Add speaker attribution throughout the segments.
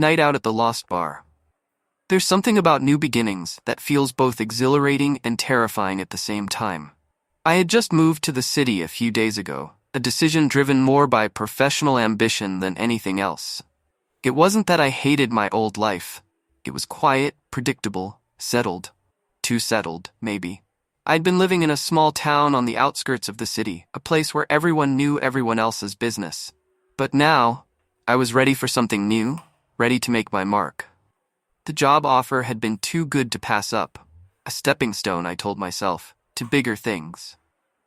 Speaker 1: Night out at the Lost Bar. There's something about new beginnings that feels both exhilarating and terrifying at the same time. I had just moved to the city a few days ago, a decision driven more by professional ambition than anything else. It wasn't that I hated my old life. It was quiet, predictable, settled. Too settled, maybe. I'd been living in a small town on the outskirts of the city, a place where everyone knew everyone else's business. But now, I was ready for something new, ready to make my mark. The job offer had been too good to pass up, a stepping stone, I told myself, to bigger things.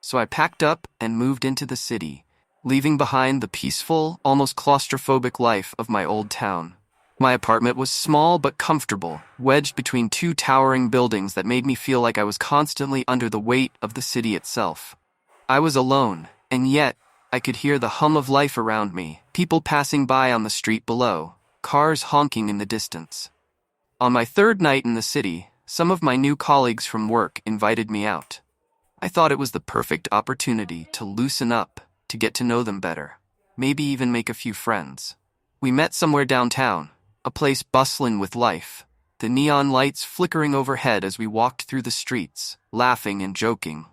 Speaker 1: So I packed up and moved into the city, leaving behind the peaceful, almost claustrophobic life of my old town. My apartment was small but comfortable, wedged between two towering buildings that made me feel like I was constantly under the weight of the city itself. I was alone, and yet I could hear the hum of life around me, people passing by on the street below, cars honking in the distance. On my third night in the city, some of my new colleagues from work invited me out. I thought it was the perfect opportunity to loosen up, to get to know them better, maybe even make a few friends. We met somewhere downtown, a place bustling with life, the neon lights flickering overhead as we walked through the streets, laughing and joking.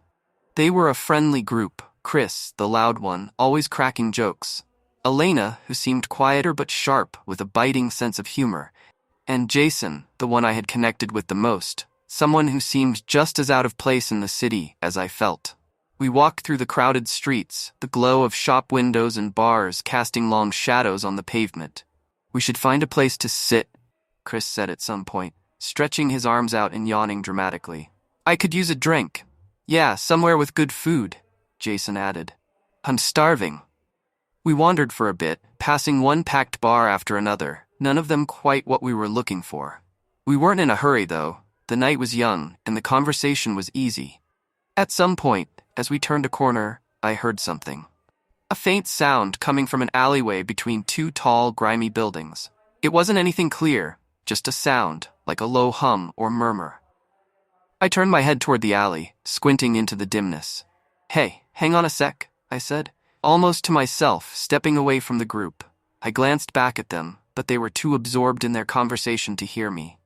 Speaker 1: They were a friendly group, Chris, the loud one, always cracking jokes, Elena, who seemed quieter but sharp with a biting sense of humor, and Jason, the one I had connected with the most, someone who seemed just as out of place in the city as I felt. We walked through the crowded streets, the glow of shop windows and bars casting long shadows on the pavement. "We should find a place to sit," Chris said at some point, stretching his arms out and yawning dramatically. "I could use a drink." "Yeah, somewhere with good food," Jason added. "I'm starving." We wandered for a bit, passing one packed bar after another, none of them quite what we were looking for. We weren't in a hurry, though. The night was young, and the conversation was easy. At some point, as we turned a corner, I heard something. A faint sound coming from an alleyway between two tall, grimy buildings. It wasn't anything clear, just a sound, like a low hum or murmur. I turned my head toward the alley, squinting into the dimness. "Hey, hang on a sec," I said, almost to myself, stepping away from the group. I glanced back at them, but they were too absorbed in their conversation to hear me.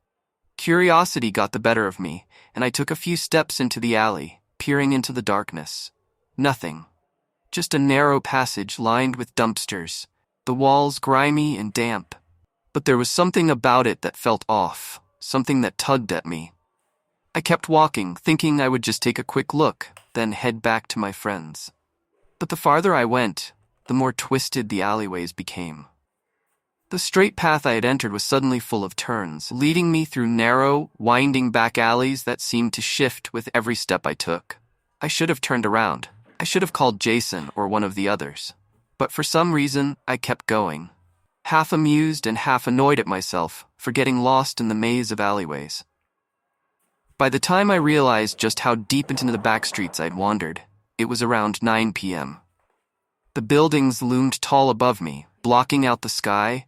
Speaker 1: Curiosity got the better of me, and I took a few steps into the alley, peering into the darkness. Nothing. Just a narrow passage lined with dumpsters, the walls grimy and damp. But there was something about it that felt off, something that tugged at me. I kept walking, thinking I would just take a quick look, then head back to my friends. But the farther I went, the more twisted the alleyways became. The straight path I had entered was suddenly full of turns, leading me through narrow, winding back alleys that seemed to shift with every step I took. I should have turned around. I should have called Jason or one of the others. But for some reason, I kept going, half amused and half annoyed at myself for getting lost in the maze of alleyways. By the time I realized just how deep into the back streets I'd wandered, it was around 9 p.m. The buildings loomed tall above me, blocking out the sky,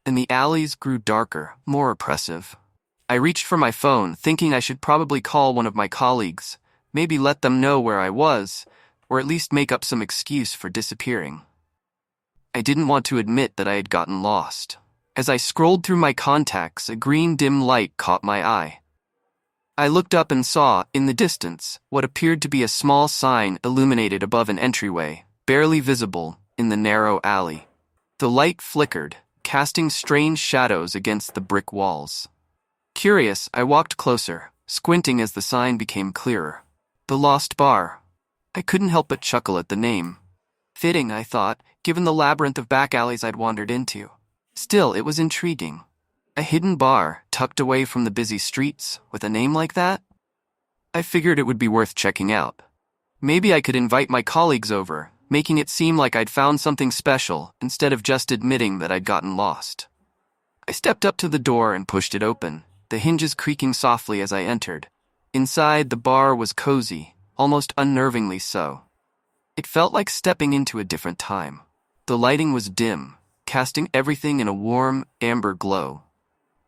Speaker 1: and the alleys grew darker, more oppressive. I reached for my phone, thinking I should probably call one of my colleagues, maybe let them know where I was, or at least make up some excuse for disappearing. I didn't want to admit that I had gotten lost. As I scrolled through my contacts, a green dim light caught my eye. I looked up and saw, in the distance, what appeared to be a small sign illuminated above an entryway, barely visible in the narrow alley. The light flickered, casting strange shadows against the brick walls. Curious, I walked closer, squinting as the sign became clearer. The Lost Bar. I couldn't help but chuckle at the name. Fitting, I thought, given the labyrinth of back alleys I'd wandered into. Still, it was intriguing. A hidden bar, tucked away from the busy streets, with a name like that? I figured it would be worth checking out. Maybe I could invite my colleagues over, making it seem like I'd found something special, instead of just admitting that I'd gotten lost. I stepped up to the door and pushed it open, the hinges creaking softly as I entered. Inside, the bar was cozy, almost unnervingly so. It felt like stepping into a different time. The lighting was dim, casting everything in a warm, amber glow.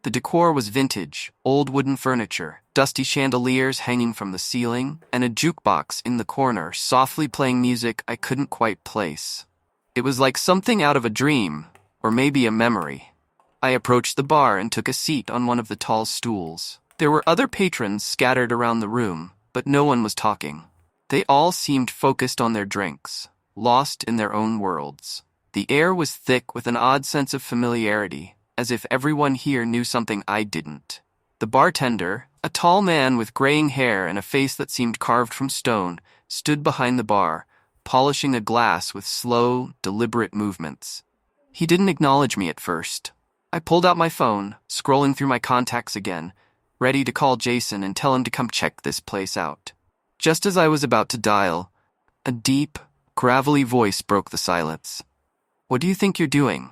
Speaker 1: The decor was vintage, old wooden furniture, dusty chandeliers hanging from the ceiling, and a jukebox in the corner softly playing music I couldn't quite place. It was like something out of a dream, or maybe a memory. I approached the bar and took a seat on one of the tall stools. There were other patrons scattered around the room, but no one was talking. They all seemed focused on their drinks, lost in their own worlds. The air was thick with an odd sense of familiarity, as if everyone here knew something I didn't. The bartender, a tall man with graying hair and a face that seemed carved from stone, stood behind the bar, polishing a glass with slow, deliberate movements. He didn't acknowledge me at first. I pulled out my phone, scrolling through my contacts again, ready to call Jason and tell him to come check this place out. Just as I was about to dial, a deep, gravelly voice broke the silence. "What do you think you're doing?"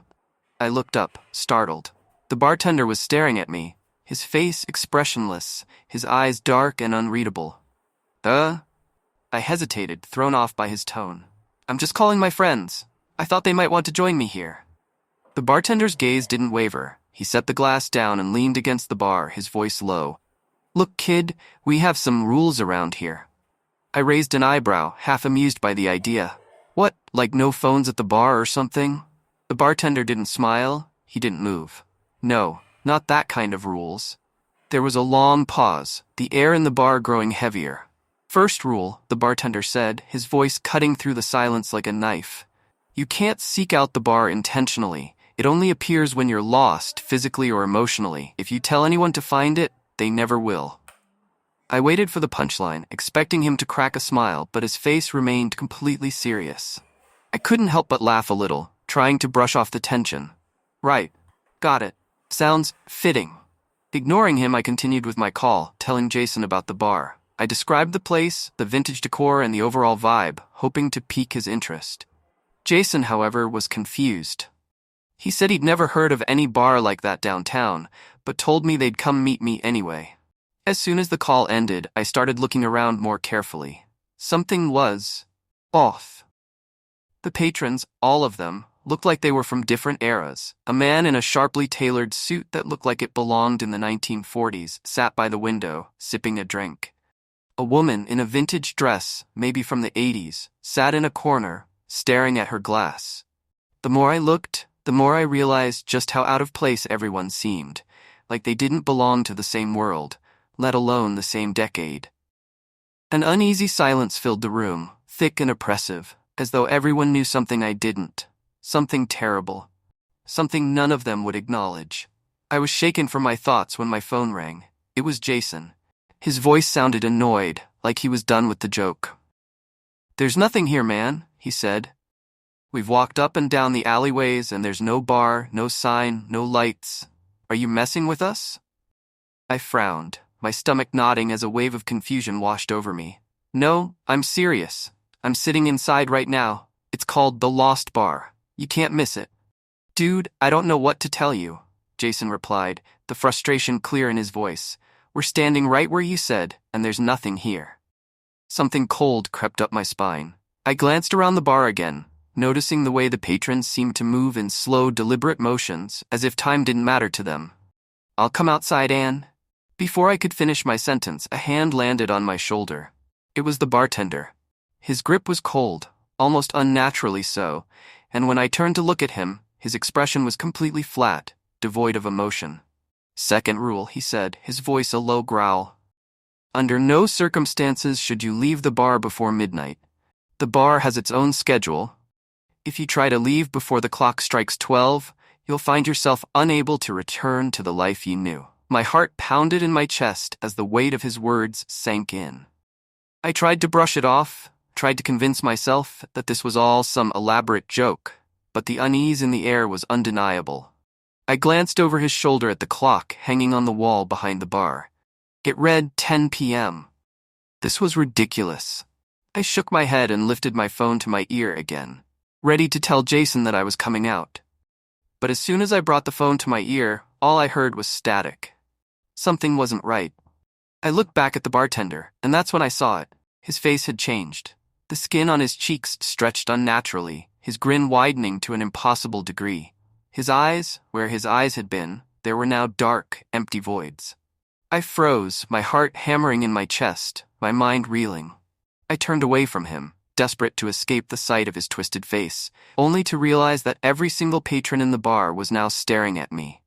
Speaker 1: I looked up, startled. The bartender was staring at me, his face expressionless, his eyes dark and unreadable. I hesitated, thrown off by his tone. "I'm just calling my friends. I thought they might want to join me here." The bartender's gaze didn't waver. He set the glass down and leaned against the bar, his voice low. "Look, kid, we have some rules around here." I raised an eyebrow, half amused by the idea. "What, like no phones at the bar or something?" The bartender didn't smile. He didn't move. "No, not that kind of rules." There was a long pause, the air in the bar growing heavier. "First rule," the bartender said, his voice cutting through the silence like a knife. "You can't seek out the bar intentionally. It only appears when you're lost, physically or emotionally. If you tell anyone to find it, they never will." I waited for the punchline, expecting him to crack a smile, but his face remained completely serious. I couldn't help but laugh a little, trying to brush off the tension. "Right. Got it. Sounds fitting." Ignoring him, I continued with my call, telling Jason about the bar. I described the place, the vintage decor, and the overall vibe, hoping to pique his interest. Jason, however, was confused. He said he'd never heard of any bar like that downtown, but told me they'd come meet me anyway. As soon as the call ended, I started looking around more carefully. Something was off. The patrons, all of them, looked like they were from different eras. A man in a sharply tailored suit that looked like it belonged in the 1940s sat by the window, sipping a drink. A woman in a vintage dress, maybe from the 80s, sat in a corner, staring at her glass. The more I looked, the more I realized just how out of place everyone seemed, like they didn't belong to the same world, let alone the same decade. An uneasy silence filled the room, thick and oppressive, as though everyone knew something I didn't, something terrible, something none of them would acknowledge. I was shaken from my thoughts when my phone rang. It was Jason. His voice sounded annoyed, like he was done with the joke. "There's nothing here, man," he said. "We've walked up and down the alleyways and there's no bar, no sign, no lights. Are you messing with us?" I frowned, my stomach knotting as a wave of confusion washed over me. "No, I'm serious. I'm sitting inside right now. It's called the Lost Bar. You can't miss it." "Dude, I don't know what to tell you," Jason replied, the frustration clear in his voice. "We're standing right where you said, and there's nothing here." Something cold crept up my spine. I glanced around the bar again, noticing the way the patrons seemed to move in slow, deliberate motions, as if time didn't matter to them. "I'll come outside, Anne." Before I could finish my sentence, a hand landed on my shoulder. It was the bartender. His grip was cold, almost unnaturally so, and when I turned to look at him, his expression was completely flat, devoid of emotion. "Second rule," he said, his voice a low growl. "Under no circumstances should you leave the bar before midnight. The bar has its own schedule. If you try to leave before the clock strikes 12, you'll find yourself unable to return to the life you knew." My heart pounded in my chest as the weight of his words sank in. I tried to brush it off, tried to convince myself that this was all some elaborate joke, but the unease in the air was undeniable. I glanced over his shoulder at the clock hanging on the wall behind the bar. It read 10 p.m. This was ridiculous. I shook my head and lifted my phone to my ear again, ready to tell Jason that I was coming out. But as soon as I brought the phone to my ear, all I heard was static. Something wasn't right. I looked back at the bartender, and that's when I saw it. His face had changed. The skin on his cheeks stretched unnaturally, his grin widening to an impossible degree. His eyes, where his eyes had been, there were now dark, empty voids. I froze, my heart hammering in my chest, my mind reeling. I turned away from him, desperate to escape the sight of his twisted face, only to realize that every single patron in the bar was now staring at me.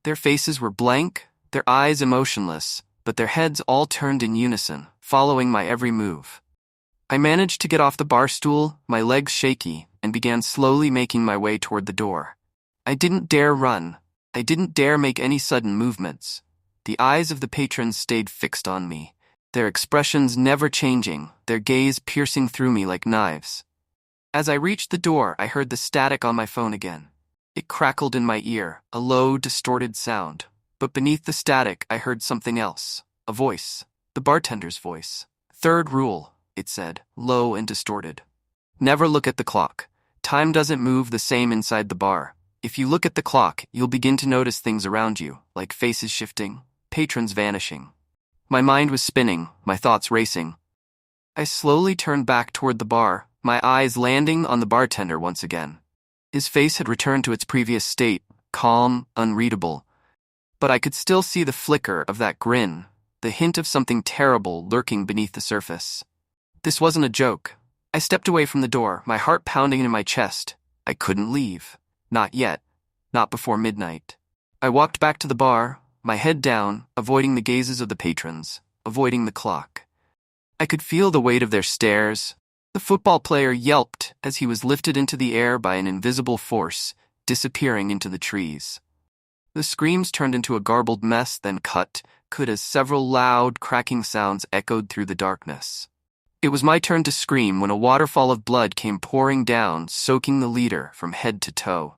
Speaker 1: Their faces were blank, their eyes emotionless, but their heads all turned in unison, following my every move. I managed to get off the bar stool, my legs shaky, and began slowly making my way toward the door. I didn't dare run. I didn't dare make any sudden movements. The eyes of the patrons stayed fixed on me, their expressions never changing, their gaze piercing through me like knives. As I reached the door, I heard the static on my phone again. It crackled in my ear, a low, distorted sound. But beneath the static, I heard something else. A voice. The bartender's voice. "Third rule," it said, low and distorted. "Never look at the clock. Time doesn't move the same inside the bar. If you look at the clock, you'll begin to notice things around you, like faces shifting, patrons vanishing." My mind was spinning, my thoughts racing. I slowly turned back toward the bar, my eyes landing on the bartender once again. His face had returned to its previous state, calm, unreadable. But I could still see the flicker of that grin, the hint of something terrible lurking beneath the surface. This wasn't a joke. I stepped away from the door, my heart pounding in my chest. I couldn't leave. Not yet. Not before midnight. I walked back to the bar, my head down, avoiding the gazes of the patrons, avoiding the clock. I could feel the weight of their stares. The football player yelped as he was lifted into the air by an invisible force, disappearing into the trees. The screams turned into a garbled mess, then cut as several loud, cracking sounds echoed through the darkness. It was my turn to scream when a waterfall of blood came pouring down, soaking the leader from head to toe.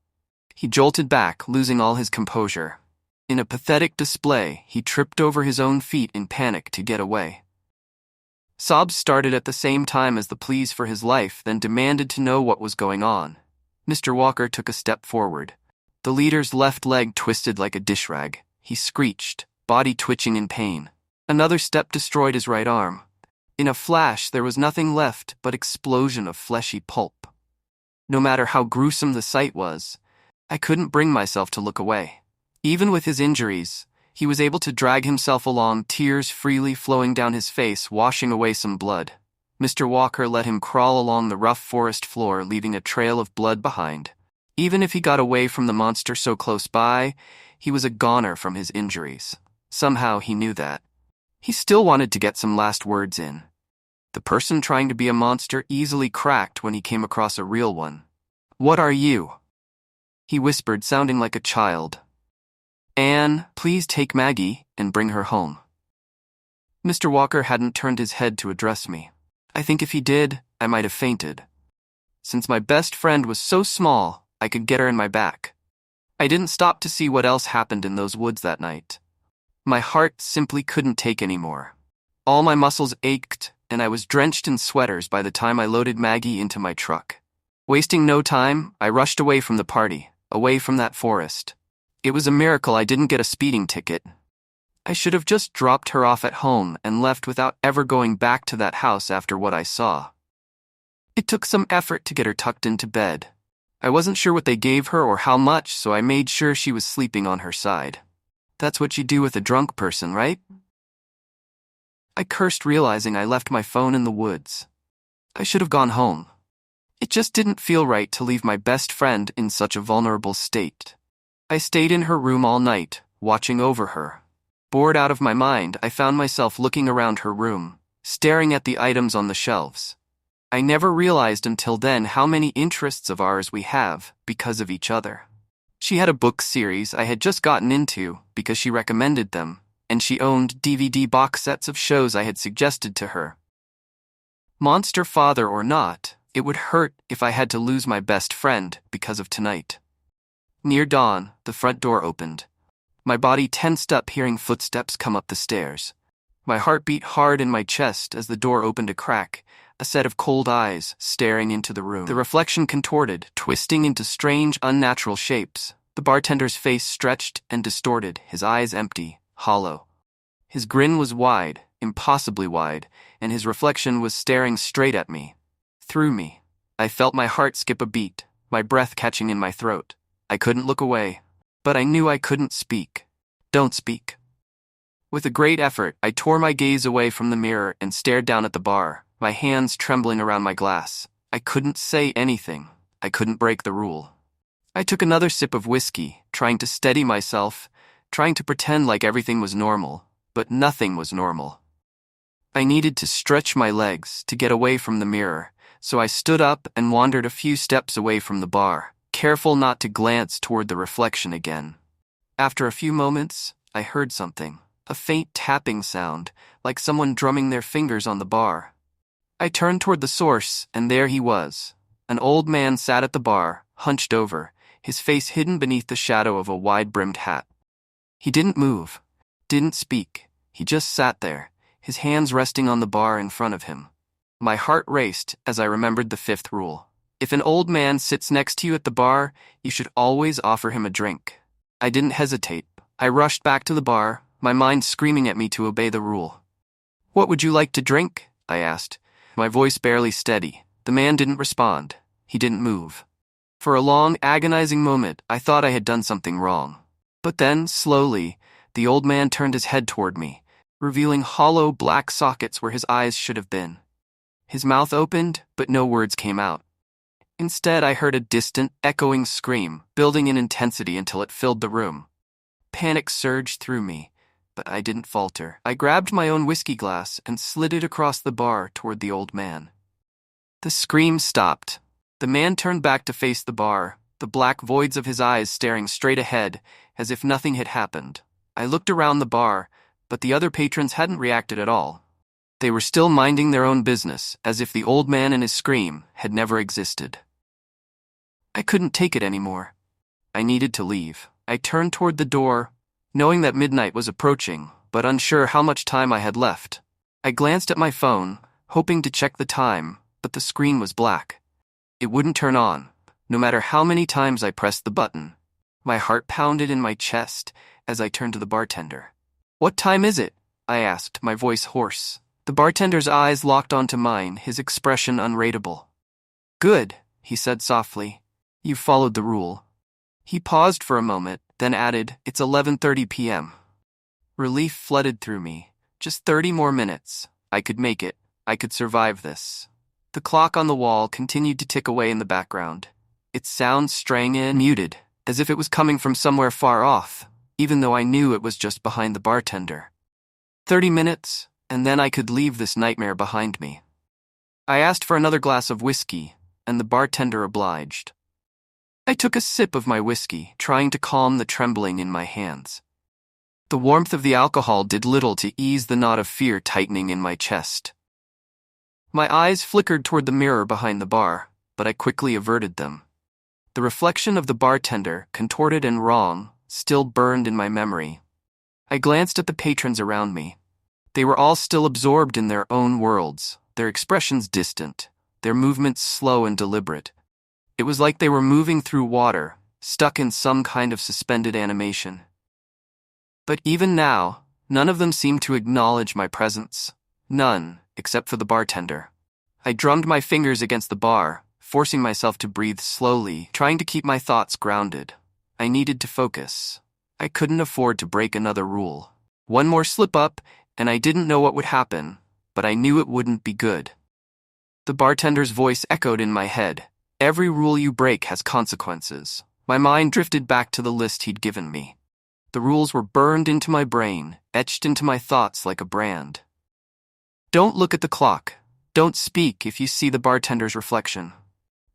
Speaker 1: He jolted back, losing all his composure. In a pathetic display, he tripped over his own feet in panic to get away. Sobs started at the same time as the pleas for his life, then demanded to know what was going on. Mr. Walker took a step forward. The leader's left leg twisted like a dish rag. He screeched, body twitching in pain. Another step destroyed his right arm. In a flash, there was nothing left but explosion of fleshy pulp. No matter how gruesome the sight was, I couldn't bring myself to look away. Even with his injuries, he was able to drag himself along, tears freely flowing down his face, washing away some blood. Mr. Walker let him crawl along the rough forest floor, leaving a trail of blood behind. Even if he got away from the monster so close by, he was a goner from his injuries. Somehow he knew that. He still wanted to get some last words in. The person trying to be a monster easily cracked when he came across a real one. "What are you?" he whispered, sounding like a child. "Anne, please take Maggie and bring her home." Mr. Walker hadn't turned his head to address me. I think if he did, I might have fainted. Since my best friend was so small, I could get her in my back. I didn't stop to see what else happened in those woods that night. My heart simply couldn't take any more. All my muscles ached, and I was drenched in sweaters by the time I loaded Maggie into my truck. Wasting no time, I rushed away from the party, away from that forest. It was a miracle I didn't get a speeding ticket. I should have just dropped her off at home and left without ever going back to that house after what I saw. It took some effort to get her tucked into bed. I wasn't sure what they gave her or how much, so I made sure she was sleeping on her side. That's what you do with a drunk person, right? I cursed, realizing I left my phone in the woods. I should have gone home. It just didn't feel right to leave my best friend in such a vulnerable state. I stayed in her room all night, watching over her. Bored out of my mind, I found myself looking around her room, staring at the items on the shelves. I never realized until then how many interests of ours we have because of each other. She had a book series I had just gotten into because she recommended them, and she owned DVD box sets of shows I had suggested to her. Monster father or not, it would hurt if I had to lose my best friend because of tonight. Near dawn, the front door opened. My body tensed up hearing footsteps come up the stairs. My heart beat hard in my chest as the door opened a crack, a set of cold eyes staring into the room. The reflection contorted, twisting into strange, unnatural shapes. The bartender's face stretched and distorted, his eyes empty, hollow. His grin was wide, impossibly wide, and his reflection was staring straight at me. Through me. I felt my heart skip a beat, my breath catching in my throat. I couldn't look away, but I knew I couldn't speak. Don't speak. With a great effort, I tore my gaze away from the mirror and stared down at the bar, my hands trembling around my glass. I couldn't say anything. I couldn't break the rule. I took another sip of whiskey, trying to steady myself, trying to pretend like everything was normal, but nothing was normal. I needed to stretch my legs to get away from the mirror, so I stood up and wandered a few steps away from the bar, careful not to glance toward the reflection again. After a few moments, I heard something, a faint tapping sound, like someone drumming their fingers on the bar. I turned toward the source, and there he was. An old man sat at the bar, hunched over, his face hidden beneath the shadow of a wide-brimmed hat. He didn't move, didn't speak. He just sat there, his hands resting on the bar in front of him. My heart raced as I remembered the fifth rule. If an old man sits next to you at the bar, you should always offer him a drink. I didn't hesitate. I rushed back to the bar, my mind screaming at me to obey the rule. "What would you like to drink?" I asked, my voice barely steady. The man didn't respond. He didn't move. For a long, agonizing moment, I thought I had done something wrong. But then, slowly, the old man turned his head toward me, revealing hollow black sockets where his eyes should have been. His mouth opened, but no words came out. Instead, I heard a distant, echoing scream, building in intensity until it filled the room. Panic surged through me, but I didn't falter. I grabbed my own whiskey glass and slid it across the bar toward the old man. The scream stopped. The man turned back to face the bar, the black voids of his eyes staring straight ahead, as if nothing had happened. I looked around the bar, but the other patrons hadn't reacted at all. They were still minding their own business, as if the old man and his scream had never existed. I couldn't take it anymore. I needed to leave. I turned toward the door, knowing that midnight was approaching, but unsure how much time I had left. I glanced at my phone, hoping to check the time, but the screen was black. It wouldn't turn on, no matter how many times I pressed the button. My heart pounded in my chest as I turned to the bartender. "What time is it?" I asked, my voice hoarse. The bartender's eyes locked onto mine, his expression unreadable. "Good," he said softly. "You followed the rule." He paused for a moment, then added, "It's 11:30 p.m. Relief flooded through me. Just 30 more minutes. I could make it. I could survive this. The clock on the wall continued to tick away in the background. Its sound strang and muted, as if it was coming from somewhere far off, even though I knew it was just behind the bartender. 30 minutes, and then I could leave this nightmare behind me. I asked for another glass of whiskey, and the bartender obliged. I took a sip of my whiskey, trying to calm the trembling in my hands. The warmth of the alcohol did little to ease the knot of fear tightening in my chest. My eyes flickered toward the mirror behind the bar, but I quickly averted them. The reflection of the bartender, contorted and wrong, still burned in my memory. I glanced at the patrons around me. They were all still absorbed in their own worlds, their expressions distant, their movements slow and deliberate. It was like they were moving through water, stuck in some kind of suspended animation. But even now, none of them seemed to acknowledge my presence. None, except for the bartender. I drummed my fingers against the bar, forcing myself to breathe slowly, trying to keep my thoughts grounded. I needed to focus. I couldn't afford to break another rule. One more slip-up, and I didn't know what would happen, but I knew it wouldn't be good. The bartender's voice echoed in my head. "Every rule you break has consequences." My mind drifted back to the list he'd given me. The rules were burned into my brain, etched into my thoughts like a brand. Don't look at the clock. Don't speak if you see the bartender's reflection.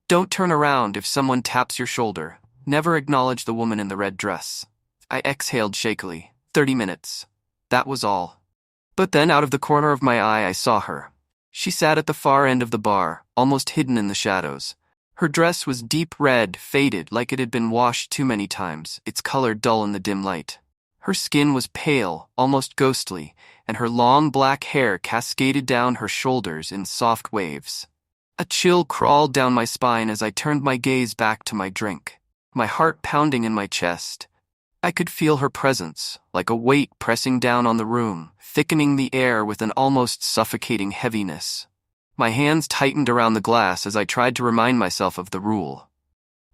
Speaker 1: Don't turn around if someone taps your shoulder. Never acknowledge the woman in the red dress. I exhaled shakily. 30 minutes. That was all. But then out of the corner of my eye I saw her. She sat at the far end of the bar, almost hidden in the shadows. Her dress was deep red, faded like it had been washed too many times, its color dull in the dim light. Her skin was pale, almost ghostly, and her long black hair cascaded down her shoulders in soft waves. A chill crawled down my spine as I turned my gaze back to my drink, my heart pounding in my chest. I could feel her presence, like a weight pressing down on the room, thickening the air with an almost suffocating heaviness. My hands tightened around the glass as I tried to remind myself of the rule.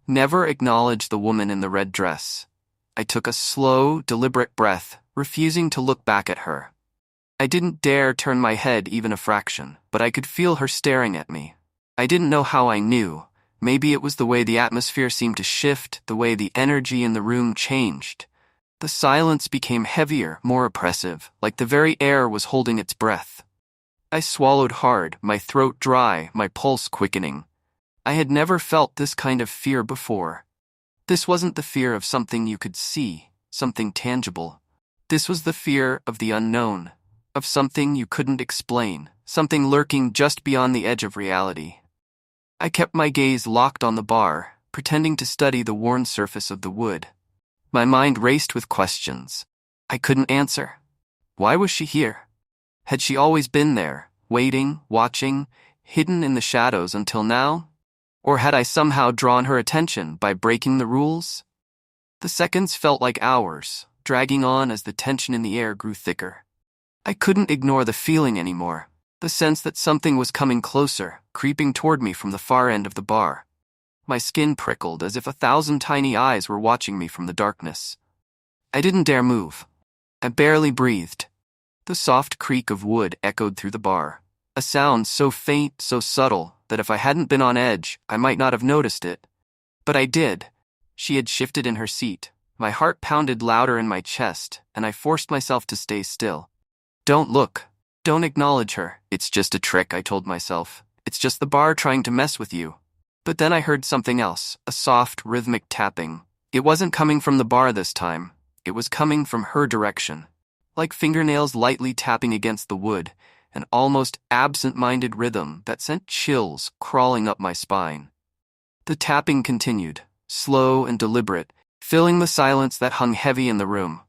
Speaker 1: Never acknowledge the woman in the red dress. I took a slow, deliberate breath, refusing to look back at her. I didn't dare turn my head even a fraction, but I could feel her staring at me. I didn't know how I knew. Maybe it was the way the atmosphere seemed to shift, the way the energy in the room changed. The silence became heavier, more oppressive, like the very air was holding its breath. I swallowed hard, my throat dry, my pulse quickening. I had never felt this kind of fear before. This wasn't the fear of something you could see, something tangible. This was the fear of the unknown, of something you couldn't explain, something lurking just beyond the edge of reality. I kept my gaze locked on the bar, pretending to study the worn surface of the wood. My mind raced with questions. I couldn't answer. Why was she here? Had she always been there, waiting, watching, hidden in the shadows until now? Or had I somehow drawn her attention by breaking the rules? The seconds felt like hours, dragging on as the tension in the air grew thicker. I couldn't ignore the feeling anymore, the sense that something was coming closer, creeping toward me from the far end of the bar. My skin prickled as if 1,000 tiny eyes were watching me from the darkness. I didn't dare move. I barely breathed. The soft creak of wood echoed through the bar, a sound so faint, so subtle, that if I hadn't been on edge, I might not have noticed it. But I did. She had shifted in her seat. My heart pounded louder in my chest, and I forced myself to stay still. Don't look. Don't acknowledge her. It's just a trick, I told myself. It's just the bar trying to mess with you. But then I heard something else, a soft, rhythmic tapping. It wasn't coming from the bar this time. It was coming from her direction. Like fingernails lightly tapping against the wood, an almost absent-minded rhythm that sent chills crawling up my spine. The tapping continued, slow and deliberate, filling the silence that hung heavy in the room.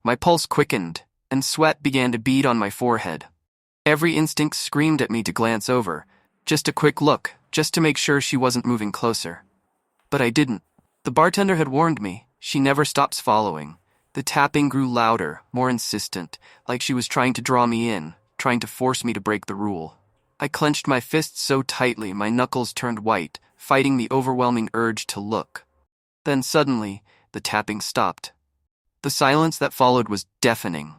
Speaker 1: My pulse quickened, and sweat began to bead on my forehead. Every instinct screamed at me to glance over, just a quick look, just to make sure she wasn't moving closer. But I didn't. The bartender had warned me. She never stops following. The tapping grew louder, more insistent, like she was trying to draw me in, trying to force me to break the rule. I clenched my fists so tightly my knuckles turned white, fighting the overwhelming urge to look. Then suddenly, the tapping stopped. The silence that followed was deafening.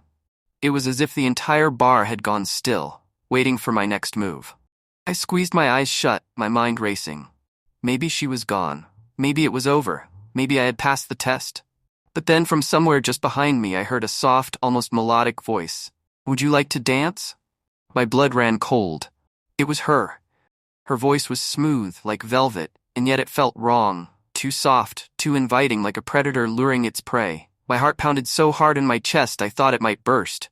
Speaker 1: It was as if the entire bar had gone still, waiting for my next move. I squeezed my eyes shut, my mind racing. Maybe she was gone. Maybe it was over. Maybe I had passed the test. But then from somewhere just behind me I heard a soft, almost melodic voice. Would you like to dance? My blood ran cold. It was her. Her voice was smooth, like velvet, and yet it felt wrong, too soft, too inviting, like a predator luring its prey. My heart pounded so hard in my chest I thought it might burst.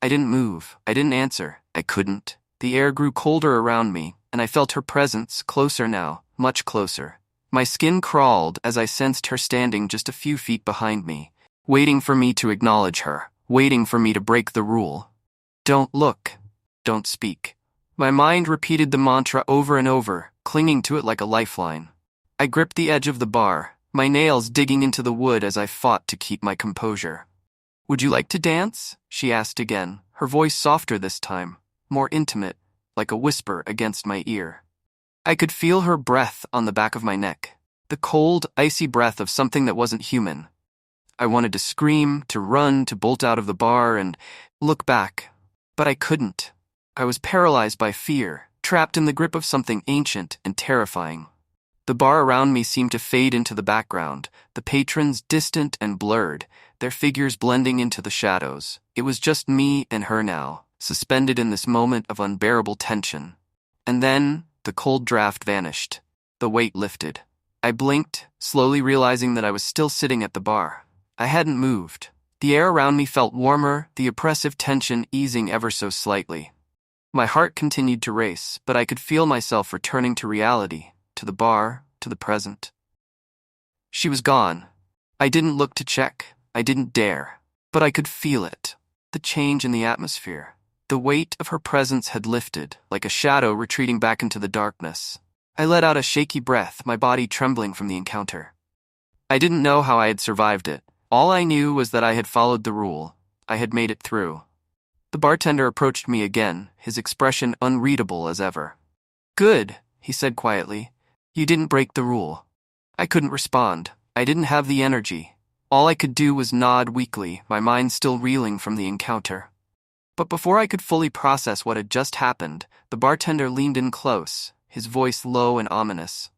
Speaker 1: I didn't move. I didn't answer. I couldn't. The air grew colder around me, and I felt her presence, closer now, much closer. My skin crawled as I sensed her standing just a few feet behind me, waiting for me to acknowledge her, waiting for me to break the rule. Don't look. Don't speak. My mind repeated the mantra over and over, clinging to it like a lifeline. I gripped the edge of the bar, my nails digging into the wood as I fought to keep my composure. Would you like to dance? She asked again, her voice softer this time, more intimate, like a whisper against my ear. I could feel her breath on the back of my neck, the cold, icy breath of something that wasn't human. I wanted to scream, to run, to bolt out of the bar and look back, but I couldn't. I was paralyzed by fear, trapped in the grip of something ancient and terrifying. The bar around me seemed to fade into the background, the patrons distant and blurred, their figures blending into the shadows. It was just me and her now, suspended in this moment of unbearable tension. And then, the cold draft vanished. The weight lifted. I blinked, slowly realizing that I was still sitting at the bar. I hadn't moved. The air around me felt warmer, the oppressive tension easing ever so slightly. My heart continued to race, but I could feel myself returning to reality, to the bar, to the present. She was gone. I didn't look to check. I didn't dare. But I could feel it. The change in the atmosphere. The weight of her presence had lifted, like a shadow retreating back into the darkness. I let out a shaky breath, my body trembling from the encounter. I didn't know how I had survived it. All I knew was that I had followed the rule. I had made it through. The bartender approached me again, his expression unreadable as ever. Good, he said quietly. You didn't break the rule. I couldn't respond. I didn't have the energy. All I could do was nod weakly, my mind still reeling from the encounter. But before I could fully process what had just happened, the bartender leaned in close, his voice low and ominous.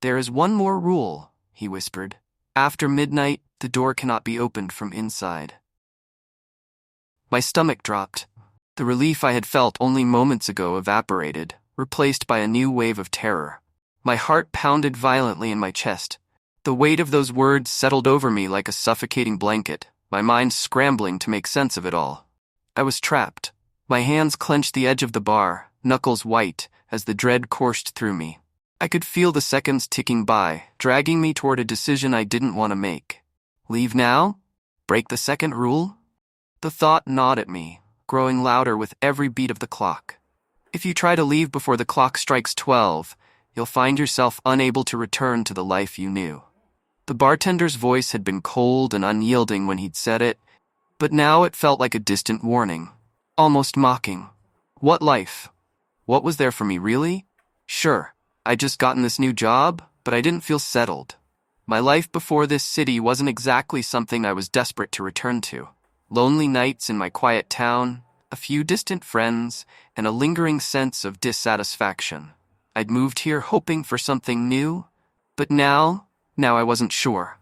Speaker 1: There is one more rule, he whispered. After midnight, the door cannot be opened from inside. My stomach dropped. The relief I had felt only moments ago evaporated, replaced by a new wave of terror. My heart pounded violently in my chest. The weight of those words settled over me like a suffocating blanket, my mind scrambling to make sense of it all. I was trapped. My hands clenched the edge of the bar, knuckles white, as the dread coursed through me. I could feel the seconds ticking by, dragging me toward a decision I didn't want to make. Leave now? Break the second rule? The thought gnawed at me, growing louder with every beat of the clock. If you try to leave before the clock strikes 12, you'll find yourself unable to return to the life you knew. The bartender's voice had been cold and unyielding when he'd said it, but now it felt like a distant warning, almost mocking. What life? What was there for me, really? Sure, I'd just gotten this new job, but I didn't feel settled. My life before this city wasn't exactly something I was desperate to return to. Lonely nights in my quiet town, a few distant friends, and a lingering sense of dissatisfaction. I'd moved here hoping for something new, but now I wasn't sure.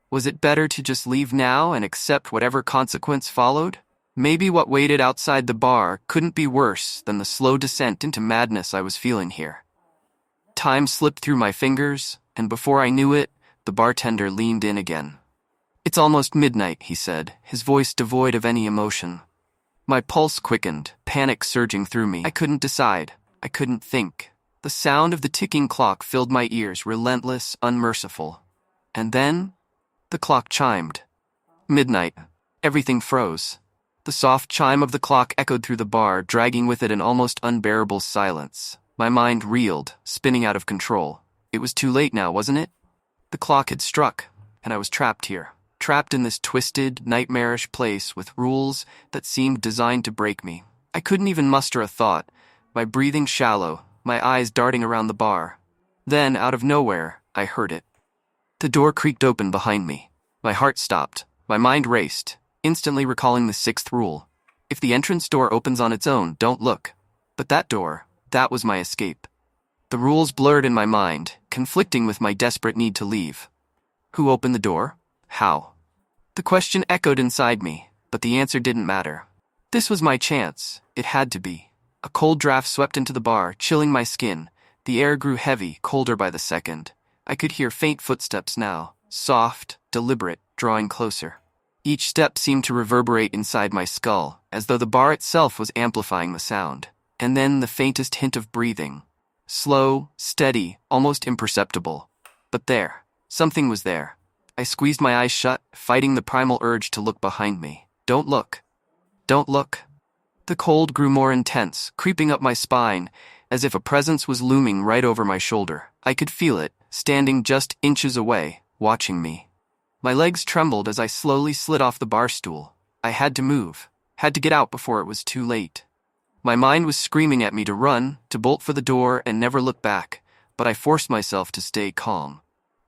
Speaker 1: Was it better to just leave now and accept whatever consequence followed? Maybe what waited outside the bar couldn't be worse than the slow descent into madness I was feeling here. Time slipped through my fingers, and before I knew it, the bartender leaned in again. "It's almost midnight," he said, his voice devoid of any emotion. My pulse quickened, panic surging through me. I couldn't decide. I couldn't think. The sound of the ticking clock filled my ears, relentless, unmerciful. And then, the clock chimed. Midnight. Everything froze. The soft chime of the clock echoed through the bar, dragging with it an almost unbearable silence. My mind reeled, spinning out of control. It was too late now, wasn't it? The clock had struck, and I was trapped here. Trapped in this twisted, nightmarish place with rules that seemed designed to break me. I couldn't even muster a thought, my breathing shallow, my eyes darting around the bar. Then, out of nowhere, I heard it. The door creaked open behind me. My heart stopped. My mind raced, instantly recalling the 6th rule. If the entrance door opens on its own, don't look. But that door, that was my escape. The rules blurred in my mind, conflicting with my desperate need to leave. Who opened the door? How? The question echoed inside me, but the answer didn't matter. This was my chance. It had to be. A cold draft swept into the bar, chilling my skin. The air grew heavy, colder by the second. I could hear faint footsteps now, soft, deliberate, drawing closer. Each step seemed to reverberate inside my skull, as though the bar itself was amplifying the sound. And then the faintest hint of breathing. Slow, steady, almost imperceptible. But there. Something was there. I squeezed my eyes shut, fighting the primal urge to look behind me. Don't look. Don't look. The cold grew more intense, creeping up my spine, as if a presence was looming right over my shoulder. I could feel it, standing just inches away, watching me. My legs trembled as I slowly slid off the bar stool. I had to move, had to get out before it was too late. My mind was screaming at me to run, to bolt for the door and never look back, but I forced myself to stay calm.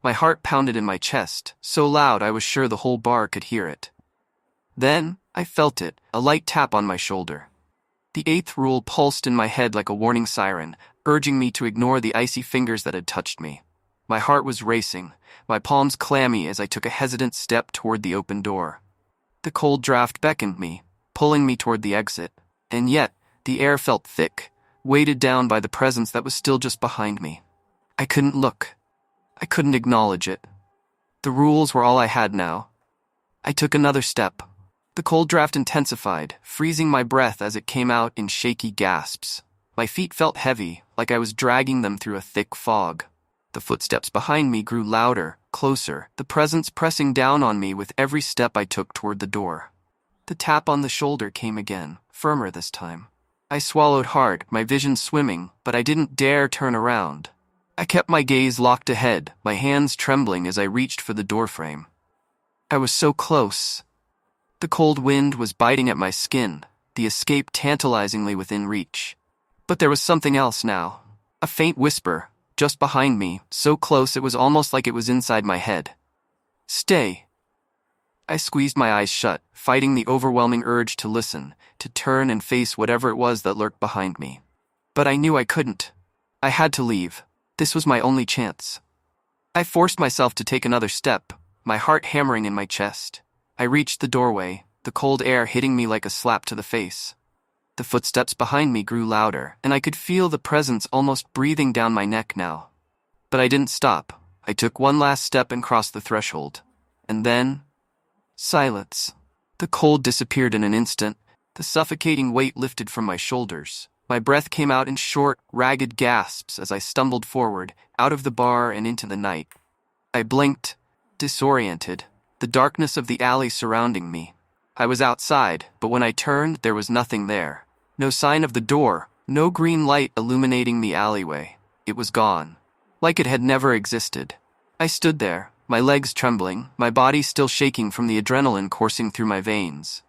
Speaker 1: My heart pounded in my chest, so loud I was sure the whole bar could hear it. Then, I felt it, a light tap on my shoulder. The 8th rule pulsed in my head like a warning siren, urging me to ignore the icy fingers that had touched me. My heart was racing, my palms clammy as I took a hesitant step toward the open door. The cold draft beckoned me, pulling me toward the exit, and yet, the air felt thick, weighted down by the presence that was still just behind me. I couldn't look. I couldn't acknowledge it. The rules were all I had now. I took another step. The cold draft intensified, freezing my breath as it came out in shaky gasps. My feet felt heavy, like I was dragging them through a thick fog. The footsteps behind me grew louder, closer, the presence pressing down on me with every step I took toward the door. The tap on the shoulder came again, firmer this time. I swallowed hard, my vision swimming, but I didn't dare turn around. I kept my gaze locked ahead, my hands trembling as I reached for the doorframe. I was so close. The cold wind was biting at my skin, the escape tantalizingly within reach. But there was something else now. A faint whisper, just behind me, so close it was almost like it was inside my head. Stay. I squeezed my eyes shut, fighting the overwhelming urge to listen, to turn and face whatever it was that lurked behind me. But I knew I couldn't. I had to leave. This was my only chance. I forced myself to take another step, my heart hammering in my chest. I reached the doorway, the cold air hitting me like a slap to the face. The footsteps behind me grew louder, and I could feel the presence almost breathing down my neck now. But I didn't stop. I took one last step and crossed the threshold. And then, silence. The cold disappeared in an instant. The suffocating weight lifted from my shoulders. My breath came out in short, ragged gasps as I stumbled forward, out of the bar and into the night. I blinked, disoriented, the darkness of the alley surrounding me. I was outside, but when I turned, there was nothing there. No sign of the door, no green light illuminating the alleyway. It was gone, like it had never existed. I stood there, my legs trembling, my body still shaking from the adrenaline coursing through my veins.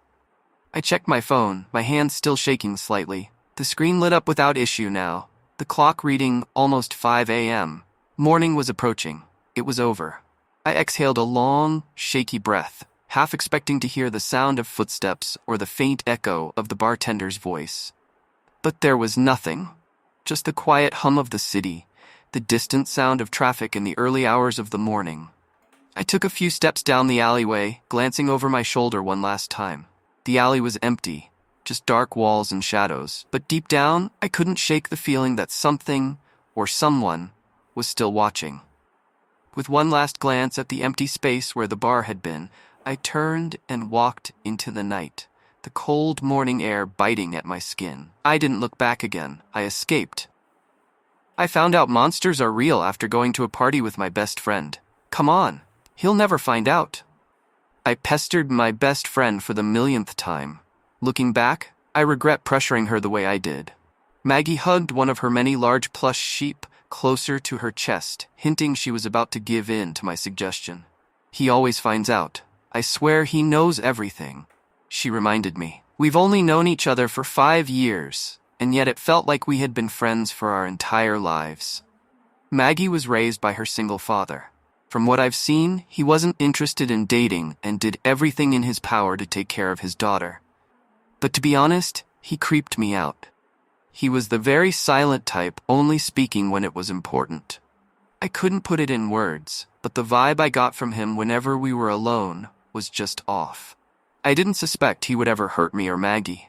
Speaker 1: I checked my phone, my hands still shaking slightly. The screen lit up without issue now, the clock reading almost 5 a.m. Morning was approaching. It was over. I exhaled a long, shaky breath, half expecting to hear the sound of footsteps or the faint echo of the bartender's voice. But there was nothing. Just the quiet hum of the city, the distant sound of traffic in the early hours of the morning. I took a few steps down the alleyway, glancing over my shoulder one last time. The alley was empty. Just dark walls and shadows, but deep down, I couldn't shake the feeling that something, or someone, was still watching. With one last glance at the empty space where the bar had been, I turned and walked into the night, the cold morning air biting at my skin. I didn't look back again. I escaped. I found out monsters are real after going to a party with my best friend. Come on, he'll never find out. I pestered my best friend for the millionth time. Looking back, I regret pressuring her the way I did. Maggie hugged one of her many large plush sheep closer to her chest, hinting she was about to give in to my suggestion. He always finds out. I swear he knows everything, she reminded me. We've only known each other for 5 years, and yet it felt like we had been friends for our entire lives. Maggie was raised by her single father. From what I've seen, he wasn't interested in dating and did everything in his power to take care of his daughter. But to be honest, he creeped me out. He was the very silent type, only speaking when it was important. I couldn't put it in words, but the vibe I got from him whenever we were alone was just off. I didn't suspect he would ever hurt me or Maggie.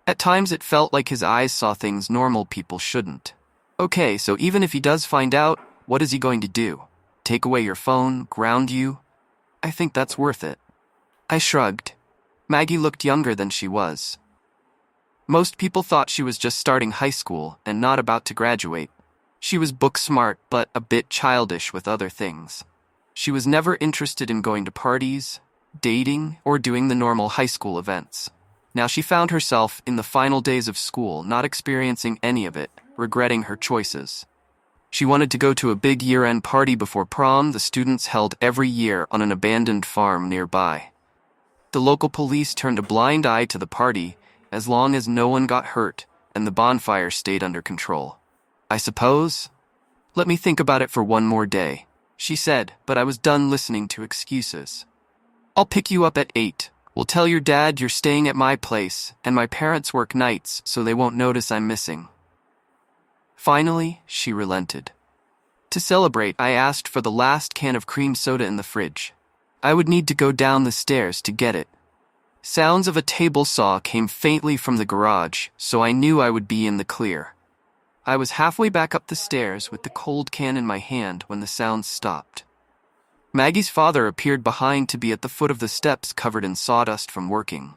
Speaker 1: At times it felt like his eyes saw things normal people shouldn't. Okay, so even if he does find out, what is he going to do? Take away your phone? Ground you? I think that's worth it. I shrugged. Maggie looked younger than she was. Most people thought she was just starting high school and not about to graduate. She was book smart, but a bit childish with other things. She was never interested in going to parties, dating, or doing the normal high school events. Now she found herself in the final days of school, not experiencing any of it, regretting her choices. She wanted to go to a big year-end party before prom the students held every year on an abandoned farm nearby. The local police turned a blind eye to the party as long as no one got hurt and the bonfire stayed under control. I suppose? Let me think about it for one more day, she said, but I was done listening to excuses. I'll pick you up at 8. We'll tell your dad you're staying at my place, and my parents work nights so they won't notice I'm missing. Finally, she relented. To celebrate, I asked for the last can of cream soda in the fridge. I would need to go down the stairs to get it. Sounds of a table saw came faintly from the garage, so I knew I would be in the clear. I was halfway back up the stairs with the cold can in my hand when the sounds stopped. Maggie's father appeared behind to be at the foot of the steps covered in sawdust from working.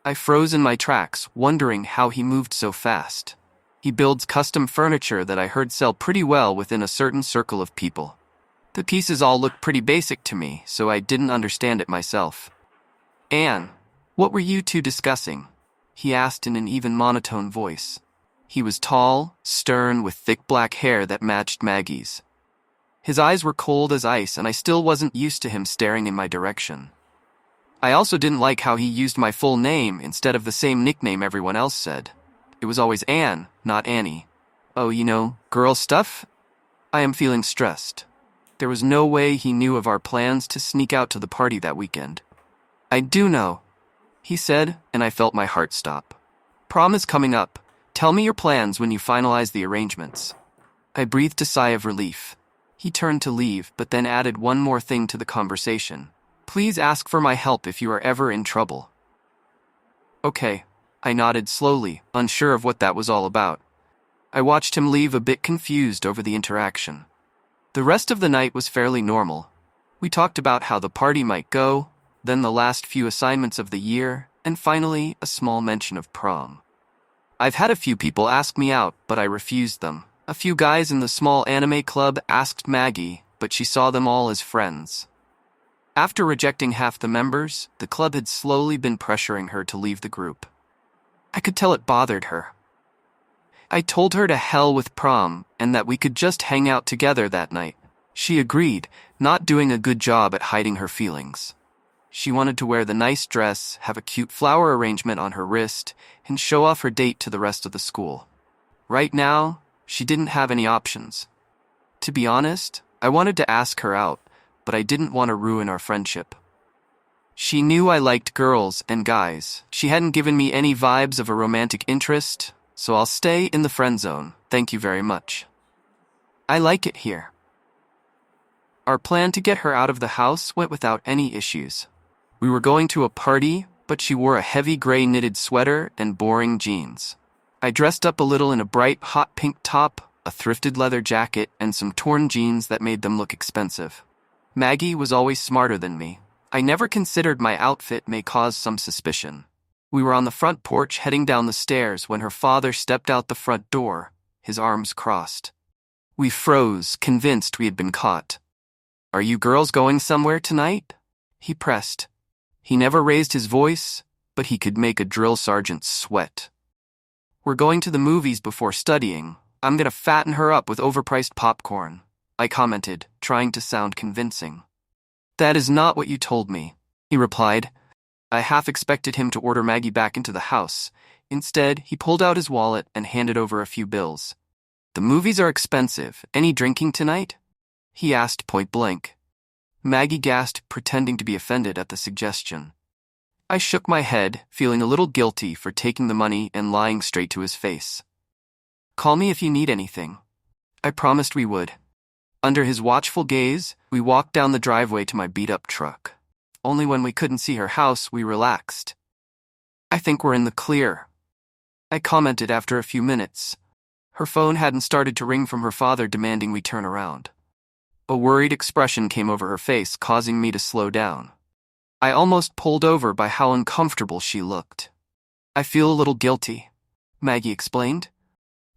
Speaker 1: I froze in my tracks, wondering how he moved so fast. He builds custom furniture that I heard sell pretty well within a certain circle of people. The pieces all looked pretty basic to me, so I didn't understand it myself. Anne, what were you two discussing? He asked in an even monotone voice. He was tall, stern, with thick black hair that matched Maggie's. His eyes were cold as ice, and I still wasn't used to him staring in my direction. I also didn't like how he used my full name instead of the same nickname everyone else said. It was always Anne, not Annie. Oh, you know, girl stuff? I am feeling stressed. There was no way he knew of our plans to sneak out to the party that weekend. I do know, he said, and I felt my heart stop. Prom is coming up. Tell me your plans when you finalize the arrangements. I breathed a sigh of relief. He turned to leave, but then added one more thing to the conversation. Please ask for my help if you are ever in trouble. Okay, I nodded slowly, unsure of what that was all about. I watched him leave a bit confused over the interaction. The rest of the night was fairly normal. We talked about how the party might go, then the last few assignments of the year, and finally a small mention of prom. I've had a few people ask me out, but I refused them. A few guys in the small anime club asked Maggie, but she saw them all as friends. After rejecting half the members, the club had slowly been pressuring her to leave the group. I could tell it bothered her. I told her to hell with prom and that we could just hang out together that night. She agreed, not doing a good job at hiding her feelings. She wanted to wear the nice dress, have a cute flower arrangement on her wrist, and show off her date to the rest of the school. Right now, she didn't have any options. To be honest, I wanted to ask her out, but I didn't want to ruin our friendship. She knew I liked girls and guys. She hadn't given me any vibes of a romantic interest, so I'll stay in the friend zone. Thank you very much. I like it here. Our plan to get her out of the house went without any issues. We were going to a party, but she wore a heavy gray knitted sweater and boring jeans. I dressed up a little in a bright hot pink top, a thrifted leather jacket, and some torn jeans that made them look expensive. Maggie was always smarter than me. I never considered my outfit may cause some suspicion. We were on the front porch heading down the stairs when her father stepped out the front door, his arms crossed. We froze, convinced we had been caught. Are you girls going somewhere tonight? He pressed. He never raised his voice, but he could make a drill sergeant sweat. We're going to the movies before studying. I'm going to fatten her up with overpriced popcorn, I commented, trying to sound convincing. That is not what you told me, he replied. I half expected him to order Maggie back into the house. Instead, he pulled out his wallet and handed over a few bills. The movies are expensive. Any drinking tonight? He asked point blank. Maggie gasped, pretending to be offended at the suggestion. I shook my head, feeling a little guilty for taking the money and lying straight to his face. Call me if you need anything. I promised we would. Under his watchful gaze, we walked down the driveway to my beat-up truck. Only when we couldn't see her house, we relaxed. I think we're in the clear, I commented after a few minutes. Her phone hadn't started to ring from her father demanding we turn around. A worried expression came over her face, causing me to slow down. I almost pulled over by how uncomfortable she looked. I feel a little guilty, Maggie explained.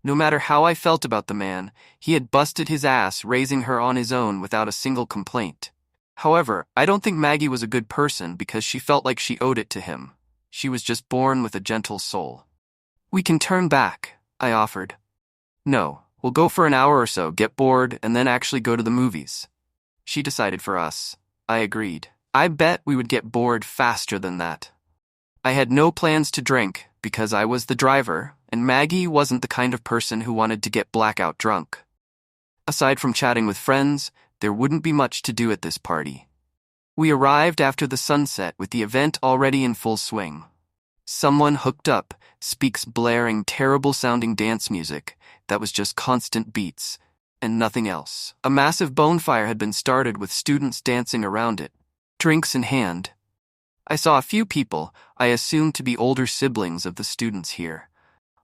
Speaker 1: No matter how I felt about the man, he had busted his ass raising her on his own without a single complaint. However, I don't think Maggie was a good person because she felt like she owed it to him. She was just born with a gentle soul. We can turn back, I offered. No, we'll go for an hour or so, get bored, and then actually go to the movies. She decided for us. I agreed. I bet we would get bored faster than that. I had no plans to drink because I was the driver, and Maggie wasn't the kind of person who wanted to get blackout drunk. Aside from chatting with friends, there wouldn't be much to do at this party. We arrived after the sunset with the event already in full swing. Someone hooked up, speaks blaring terrible-sounding dance music that was just constant beats and nothing else. A massive bonfire had been started with students dancing around it, drinks in hand. I saw a few people I assumed to be older siblings of the students here,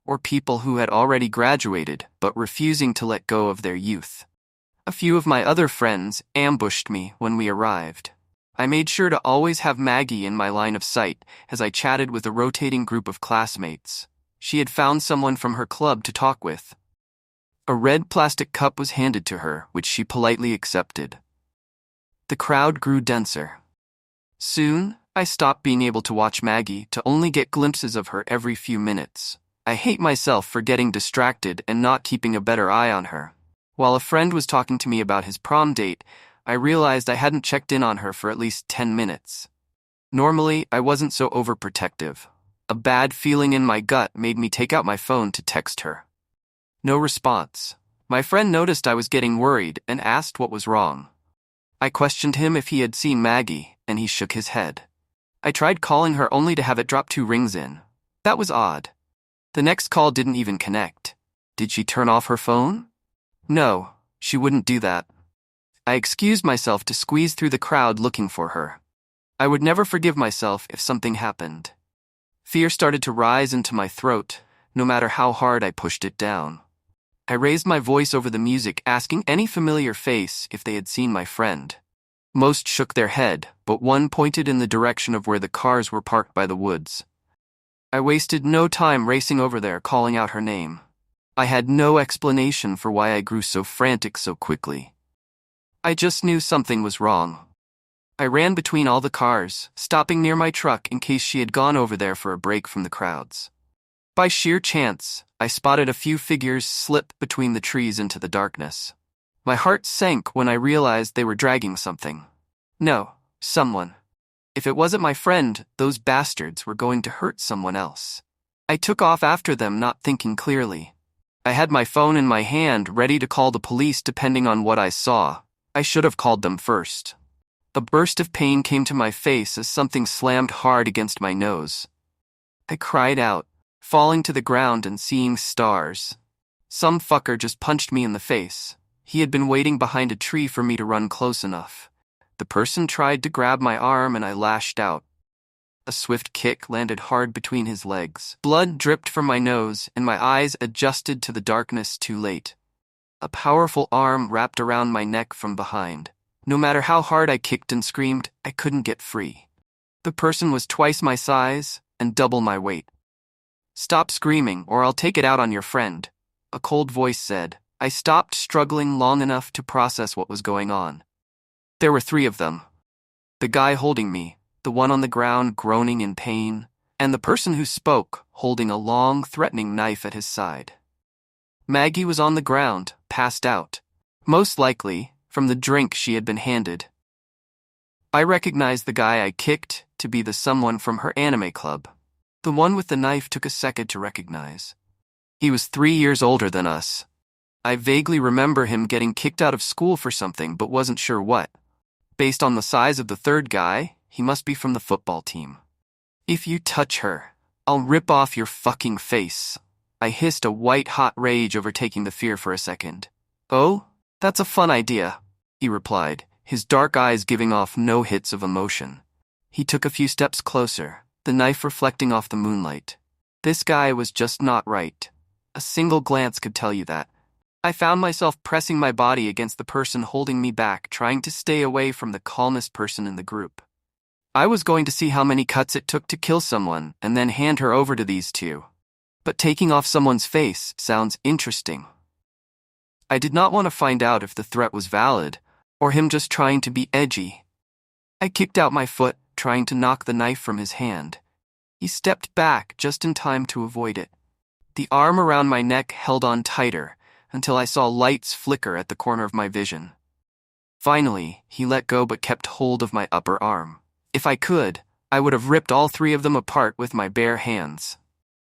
Speaker 1: or people who had already graduated but refusing to let go of their youth. A few of my other friends ambushed me when we arrived. I made sure to always have Maggie in my line of sight as I chatted with a rotating group of classmates. She had found someone from her club to talk with. A red plastic cup was handed to her, which she politely accepted. The crowd grew denser. Soon, I stopped being able to watch Maggie to only get glimpses of her every few minutes. I hate myself for getting distracted and not keeping a better eye on her. While a friend was talking to me about his prom date, I realized I hadn't checked in on her for at least 10 minutes. Normally, I wasn't so overprotective. A bad feeling in my gut made me take out my phone to text her. No response. My friend noticed I was getting worried and asked what was wrong. I questioned him if he had seen Maggie, and he shook his head. I tried calling her only to have it drop 2 rings in. That was odd. The next call didn't even connect. Did she turn off her phone? No, she wouldn't do that. I excused myself to squeeze through the crowd looking for her. I would never forgive myself if something happened. Fear started to rise into my throat, no matter how hard I pushed it down. I raised my voice over the music, asking any familiar face if they had seen my friend. Most shook their head, but one pointed in the direction of where the cars were parked by the woods. I wasted no time racing over there, calling out her name. I had no explanation for why I grew so frantic so quickly. I just knew something was wrong. I ran between all the cars, stopping near my truck in case she had gone over there for a break from the crowds. By sheer chance, I spotted a few figures slip between the trees into the darkness. My heart sank when I realized they were dragging something. No, someone. If it wasn't my friend, those bastards were going to hurt someone else. I took off after them, not thinking clearly. I had my phone in my hand, ready to call the police depending on what I saw. I should have called them first. A burst of pain came to my face as something slammed hard against my nose. I cried out, falling to the ground and seeing stars. Some fucker just punched me in the face. He had been waiting behind a tree for me to run close enough. The person tried to grab my arm and I lashed out. A swift kick landed hard between his legs. Blood dripped from my nose and my eyes adjusted to the darkness too late. A powerful arm wrapped around my neck from behind. No matter how hard I kicked and screamed, I couldn't get free. The person was twice my size and double my weight. "Stop screaming or I'll take it out on your friend," a cold voice said. I stopped, struggling long enough to process what was going on. There were 3 of them. The guy holding me, the one on the ground groaning in pain, and the person who spoke, holding a long, threatening knife at his side. Maggie was on the ground, passed out, most likely from the drink she had been handed. I recognized the guy I kicked to be the someone from her anime club. The one with the knife took a second to recognize. He was 3 years older than us. I vaguely remember him getting kicked out of school for something, but wasn't sure what. Based on the size of the third guy, he must be from the football team. "If you touch her, I'll rip off your fucking face," I hissed, a white-hot rage overtaking the fear for a second. "Oh, that's a fun idea," he replied, his dark eyes giving off no hits of emotion. He took a few steps closer, the knife reflecting off the moonlight. This guy was just not right. A single glance could tell you that. I found myself pressing my body against the person holding me back, trying to stay away from the calmest person in the group. I was going to see how many cuts it took to kill someone and then hand her over to these 2. But taking off someone's face sounds interesting. I did not want to find out if the threat was valid or him just trying to be edgy. I kicked out my foot, trying to knock the knife from his hand. He stepped back just in time to avoid it. The arm around my neck held on tighter until I saw lights flicker at the corner of my vision. Finally, he let go but kept hold of my upper arm. If I could, I would have ripped all 3 of them apart with my bare hands.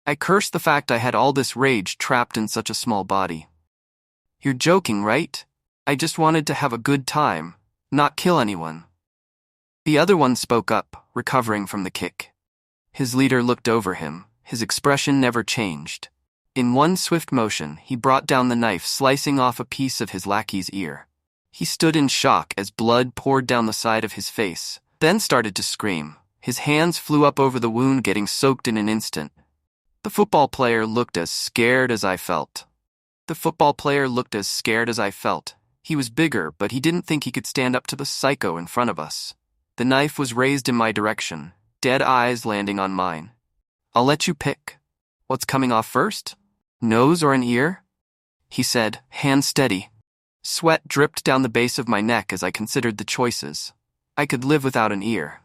Speaker 1: I cursed the fact I had all this rage trapped in such a small body. "You're joking, right? I just wanted to have a good time, not kill anyone." The other one spoke up, recovering from the kick. His leader looked over him, his expression never changed. In one swift motion, he brought down the knife, slicing off a piece of his lackey's ear. He stood in shock as blood poured down the side of his face, then started to scream. His hands flew up over the wound, getting soaked in an instant. The football player looked as scared as I felt. He was bigger, but he didn't think he could stand up to the psycho in front of us. The knife was raised in my direction, dead eyes landing on mine. "I'll let you pick. What's coming off first? Nose or an ear?" he said, hand steady. Sweat dripped down the base of my neck as I considered the choices. I could live without an ear.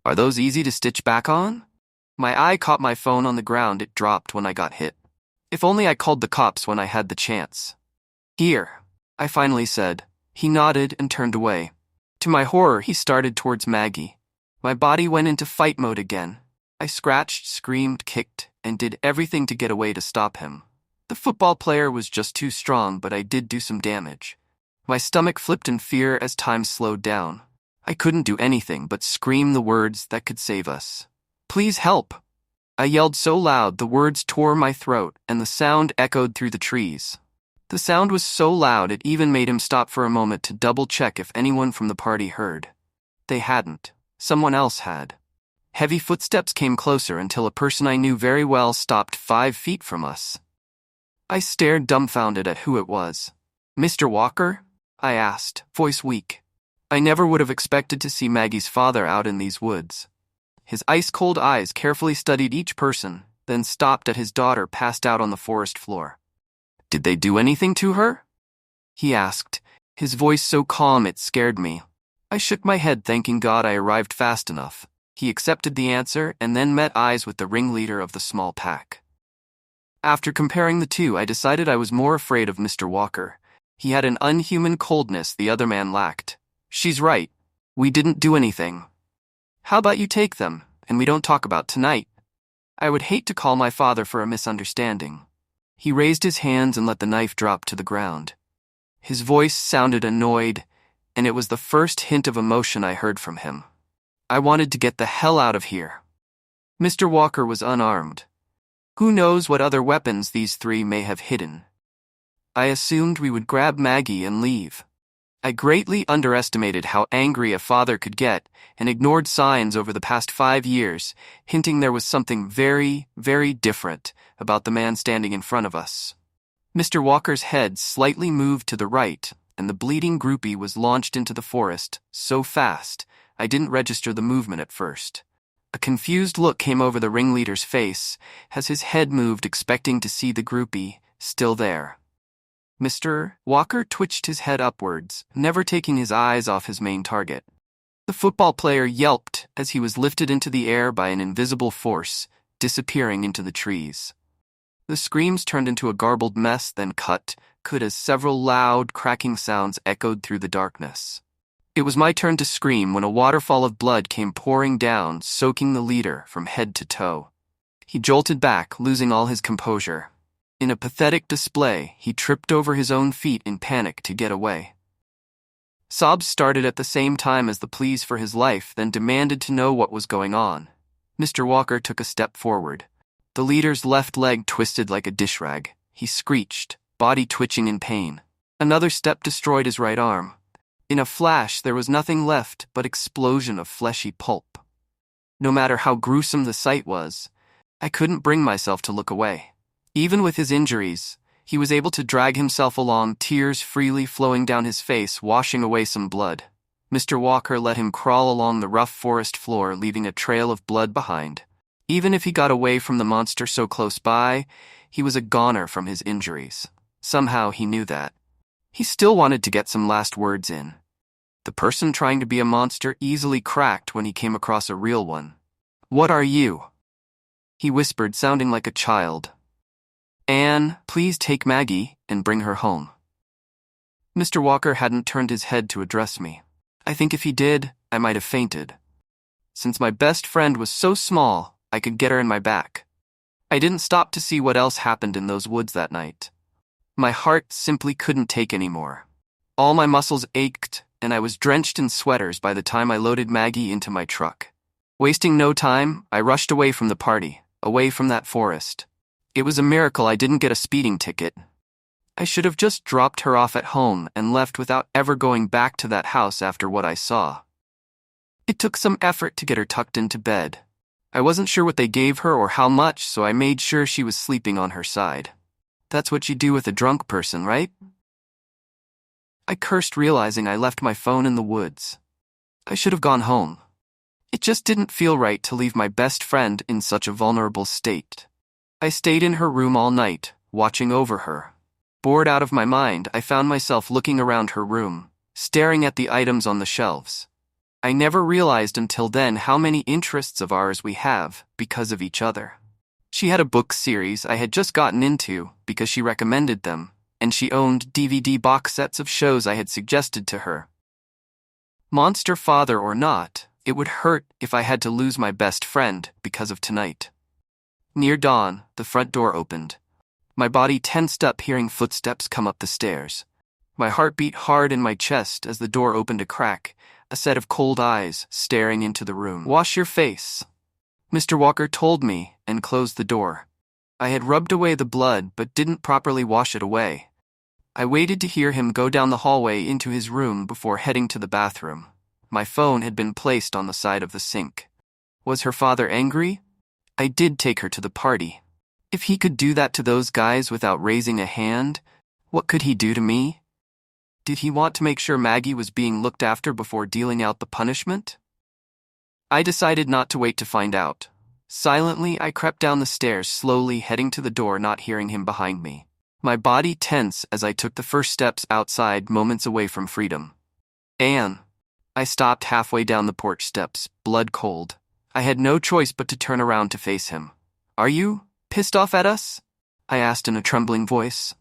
Speaker 1: "Are those easy to stitch back on?" My eye caught my phone on the ground. It dropped when I got hit. If only I called the cops when I had the chance. "Here," I finally said. He nodded and turned away. To my horror, he started towards Maggie. My body went into fight mode again. I scratched, screamed, kicked, and did everything to get away to stop him. The football player was just too strong, but I did do some damage. My stomach flipped in fear as time slowed down. I couldn't do anything but scream the words that could save us. "Please help!" I yelled so loud the words tore my throat and the sound echoed through the trees. The sound was so loud it even made him stop for a moment to double-check if anyone from the party heard. They hadn't. Someone else had. Heavy footsteps came closer until a person I knew very well stopped 5 feet from us. I stared dumbfounded at who it was. "Mr. Walker?" I asked, voice weak. I never would have expected to see Maggie's father out in these woods. His ice-cold eyes carefully studied each person, then stopped at his daughter passed out on the forest floor. "Did they do anything to her?" he asked, his voice so calm it scared me. I shook my head, thanking God I arrived fast enough. He accepted the answer and then met eyes with the ringleader of the small pack. After comparing the two, I decided I was more afraid of Mr. Walker. He had an unhuman coldness the other man lacked. "She's right. We didn't do anything. How about you take them, and we don't talk about tonight?" I would hate to call my father for a misunderstanding. He raised his hands and let the knife drop to the ground. His voice sounded annoyed, and it was the first hint of emotion I heard from him. I wanted to get the hell out of here. Mr. Walker was unarmed. Who knows what other weapons these 3 may have hidden. I assumed we would grab Maggie and leave. I greatly underestimated how angry a father could get and ignored signs over the past 5 years, hinting there was something very, very different about the man standing in front of us. Mr. Walker's head slightly moved to the right, and the bleeding groupie was launched into the forest so fast I didn't register the movement at first. A confused look came over the ringleader's face as his head moved, expecting to see the groupie still there. Mr. Walker twitched his head upwards, never taking his eyes off his main target. The football player yelped as he was lifted into the air by an invisible force, disappearing into the trees. The screams turned into a garbled mess, then cut as several loud, cracking sounds echoed through the darkness. It was my turn to scream when a waterfall of blood came pouring down, soaking the leader from head to toe. He jolted back, losing all his composure. In a pathetic display, he tripped over his own feet in panic to get away. Sobs started at the same time as the pleas for his life, then demanded to know what was going on. Mr. Walker took a step forward. The leader's left leg twisted like a dish rag. He screeched, body twitching in pain. Another step destroyed his right arm. In a flash, there was nothing left but explosion of fleshy pulp. No matter how gruesome the sight was, I couldn't bring myself to look away. Even with his injuries, he was able to drag himself along, tears freely flowing down his face, washing away some blood. Mr. Walker let him crawl along the rough forest floor, leaving a trail of blood behind. Even if he got away from the monster so close by, he was a goner from his injuries. Somehow he knew that. He still wanted to get some last words in. The person trying to be a monster easily cracked when he came across a real one. "What are you?" he whispered, sounding like a child. "Anne, please take Maggie and bring her home." Mr. Walker hadn't turned his head to address me. I think if he did, I might have fainted. Since my best friend was so small, I could get her in my back. I didn't stop to see what else happened in those woods that night. My heart simply couldn't take any more. All my muscles ached, and I was drenched in sweaters by the time I loaded Maggie into my truck. Wasting no time, I rushed away from the party, away from that forest. It was a miracle I didn't get a speeding ticket. I should have just dropped her off at home and left without ever going back to that house after what I saw. It took some effort to get her tucked into bed. I wasn't sure what they gave her or how much, so I made sure she was sleeping on her side. That's what you do with a drunk person, right? I cursed, realizing I left my phone in the woods. I should have gone home. It just didn't feel right to leave my best friend in such a vulnerable state. I stayed in her room all night, watching over her. Bored out of my mind, I found myself looking around her room, staring at the items on the shelves. I never realized until then how many interests of ours we have because of each other. She had a book series I had just gotten into because she recommended them, and she owned DVD box sets of shows I had suggested to her. Monster father or not, it would hurt if I had to lose my best friend because of tonight. Near dawn, the front door opened. My body tensed up hearing footsteps come up the stairs. My heart beat hard in my chest as the door opened a crack, a set of cold eyes staring into the room. "Wash your face," Mr. Walker told me, and closed the door. I had rubbed away the blood but didn't properly wash it away. I waited to hear him go down the hallway into his room before heading to the bathroom. My phone had been placed on the side of the sink. Was her father angry? I did take her to the party. If he could do that to those guys without raising a hand, what could he do to me? Did he want to make sure Maggie was being looked after before dealing out the punishment? I decided not to wait to find out. Silently, I crept down the stairs, slowly heading to the door, not hearing him behind me. My body tense as I took the first steps outside, moments away from freedom. Anne. I stopped halfway down the porch steps, blood cold. I had no choice but to turn around to face him. Are you pissed off at us? I asked in a trembling voice.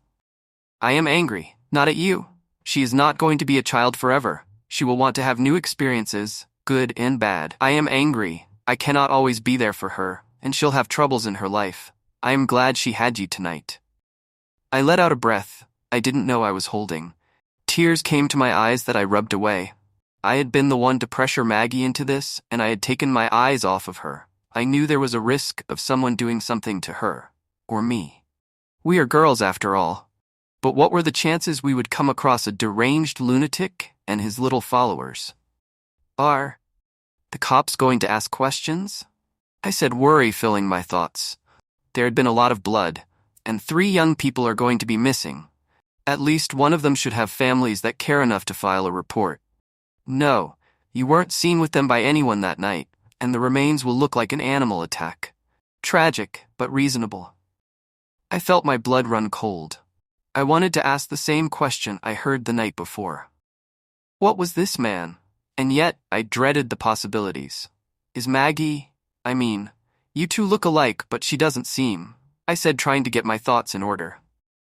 Speaker 1: I am angry, not at you. She is not going to be a child forever. She will want to have new experiences, good and bad. I am angry. I cannot always be there for her, and she'll have troubles in her life. I am glad she had you tonight. I let out a breath I didn't know I was holding. Tears came to my eyes that I rubbed away. I had been the one to pressure Maggie into this, and I had taken my eyes off of her. I knew there was a risk of someone doing something to her, or me. We are girls after all. But what were the chances we would come across a deranged lunatic and his little followers? Are the cops going to ask questions? I said, worry filling my thoughts. There had been a lot of blood, and 3 young people are going to be missing. At least one of them should have families that care enough to file a report. No, you weren't seen with them by anyone that night, and the remains will look like an animal attack. Tragic, but reasonable. I felt my blood run cold. I wanted to ask the same question I heard the night before. What was this man? And yet, I dreaded the possibilities. Is Maggie, you two look alike, but she doesn't seem, I said, trying to get my thoughts in order.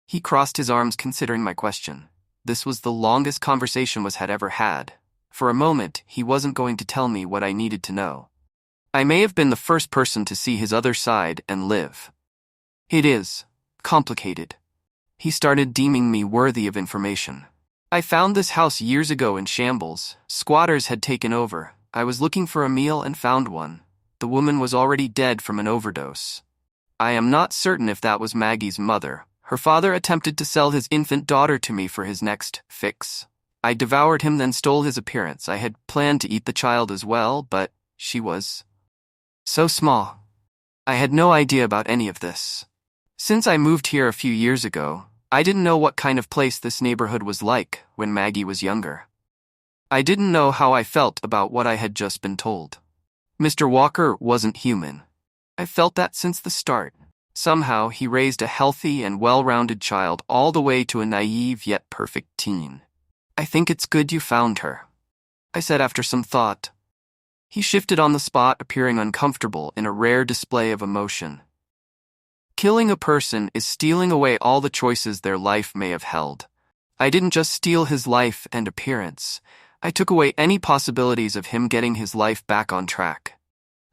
Speaker 1: He crossed his arms, considering my question. This was the longest conversation we had ever had. For a moment, he wasn't going to tell me what I needed to know. I may have been the first person to see his other side and live. It is complicated. He started deeming me worthy of information. I found this house years ago in shambles. Squatters had taken over. I was looking for a meal and found one. The woman was already dead from an overdose. I am not certain if that was Maggie's mother. Her father attempted to sell his infant daughter to me for his next fix. I devoured him, then stole his appearance. I had planned to eat the child as well, but she was so small. I had no idea about any of this. Since I moved here a few years ago, I didn't know what kind of place this neighborhood was like when Maggie was younger. I didn't know how I felt about what I had just been told. Mr. Walker wasn't human. I felt that since the start. Somehow, he raised a healthy and well-rounded child all the way to a naive yet perfect teen. I think it's good you found her, I said after some thought. He shifted on the spot, appearing uncomfortable in a rare display of emotion. Killing a person is stealing away all the choices their life may have held. I didn't just steal his life and appearance. I took away any possibilities of him getting his life back on track.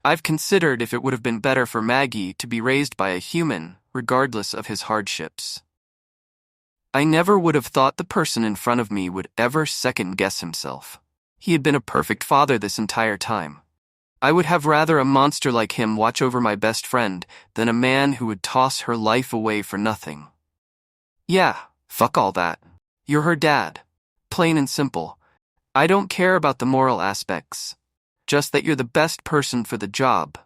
Speaker 1: I've considered if it would have been better for Maggie to be raised by a human, regardless of his hardships. I never would have thought the person in front of me would ever second-guess himself. He had been a perfect father this entire time. I would have rather a monster like him watch over my best friend than a man who would toss her life away for nothing. Yeah, fuck all that. You're her dad. Plain and simple. I don't care about the moral aspects. Just that you're the best person for the job.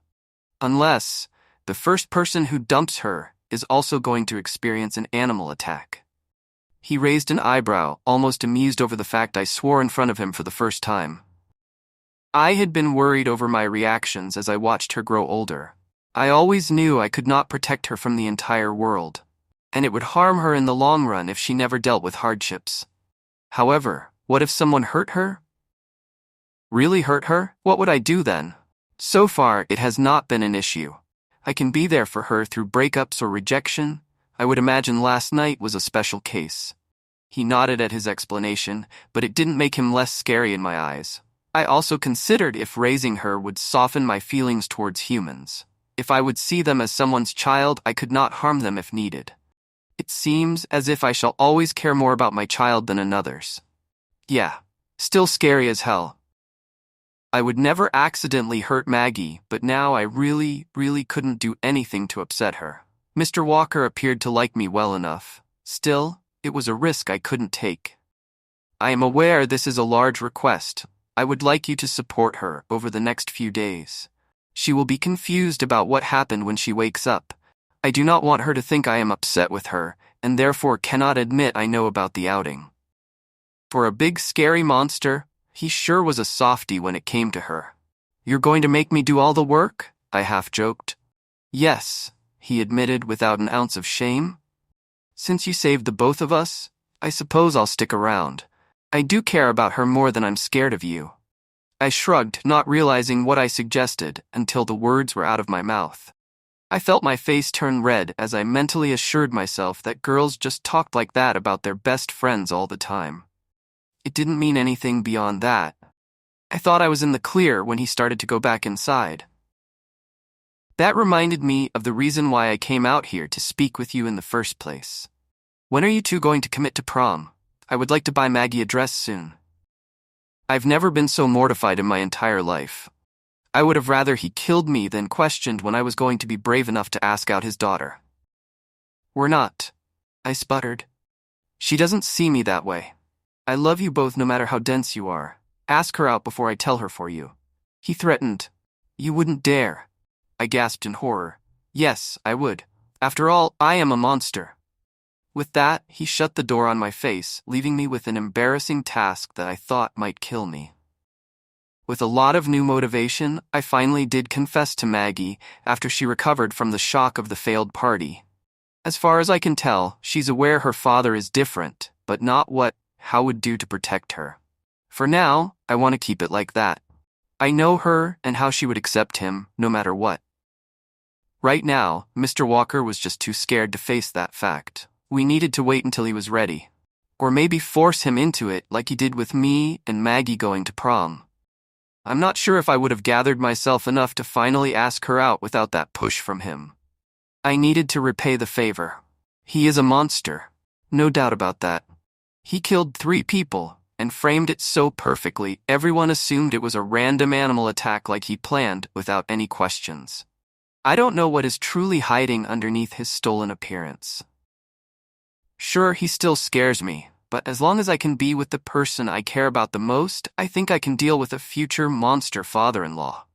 Speaker 1: Unless the first person who dumps her is also going to experience an animal attack. He raised an eyebrow, almost amused over the fact I swore in front of him for the first time. I had been worried over my reactions as I watched her grow older. I always knew I could not protect her from the entire world, and it would harm her in the long run if she never dealt with hardships. However, what if someone hurt her? Really hurt her? What would I do then? So far, it has not been an issue. I can be there for her through breakups or rejection. I would imagine last night was a special case. He nodded at his explanation, but it didn't make him less scary in my eyes. I also considered if raising her would soften my feelings towards humans. If I would see them as someone's child, I could not harm them if needed. It seems as if I shall always care more about my child than another's. Yeah, still scary as hell. I would never accidentally hurt Maggie, but now I really couldn't do anything to upset her. Mr. Walker appeared to like me well enough. Still, It was a risk I couldn't take. I am aware this is a large request. I would like you to support her over the next few days. She will be confused about what happened when she wakes up. I do not want her to think I am upset with her, and therefore cannot admit I know about the outing. For a big scary monster, he sure was a softie when it came to her. You're going to make me do all the work? I half joked. Yes, he admitted without an ounce of shame. Since you saved the both of us, I suppose I'll stick around. I do care about her more than I'm scared of you. I shrugged, not realizing what I suggested until the words were out of my mouth. I felt my face turn red as I mentally assured myself that girls just talked like that about their best friends all the time. It didn't mean anything beyond that. I thought I was in the clear when he started to go back inside. That reminded me of the reason why I came out here to speak with you in the first place. When are you two going to commit to prom? I would like to buy Maggie a dress soon. I've never been so mortified in my entire life. I would have rather he killed me than questioned when I was going to be brave enough to ask out his daughter. We're not, I sputtered. She doesn't see me that way. I love you both no matter how dense you are. Ask her out before I tell her for you. He threatened. You wouldn't dare. I gasped in horror. Yes, I would. After all, I am a monster. With that, he shut the door on my face, leaving me with an embarrassing task that I thought might kill me. With a lot of new motivation, I finally did confess to Maggie after she recovered from the shock of the failed party. As far as I can tell, she's aware her father is different, but not what How would do to protect her. For now, I want to keep it like that. I know her and how she would accept him, no matter what. Right now, Mr. Walker was just too scared to face that fact. We needed to wait until he was ready. Or maybe force him into it like he did with me and Maggie going to prom. I'm not sure if I would have gathered myself enough to finally ask her out without that push from him. I needed to repay the favor. He is a monster. No doubt about that. He killed 3 people, and framed it so perfectly everyone assumed it was a random animal attack like he planned without any questions. I don't know what is truly hiding underneath his stolen appearance. Sure, he still scares me, but as long as I can be with the person I care about the most, I think I can deal with a future monster father-in-law.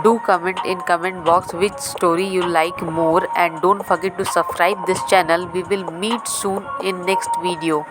Speaker 2: Do comment in comment box which story you like more, and don't forget to subscribe this channel. We will meet soon in next video.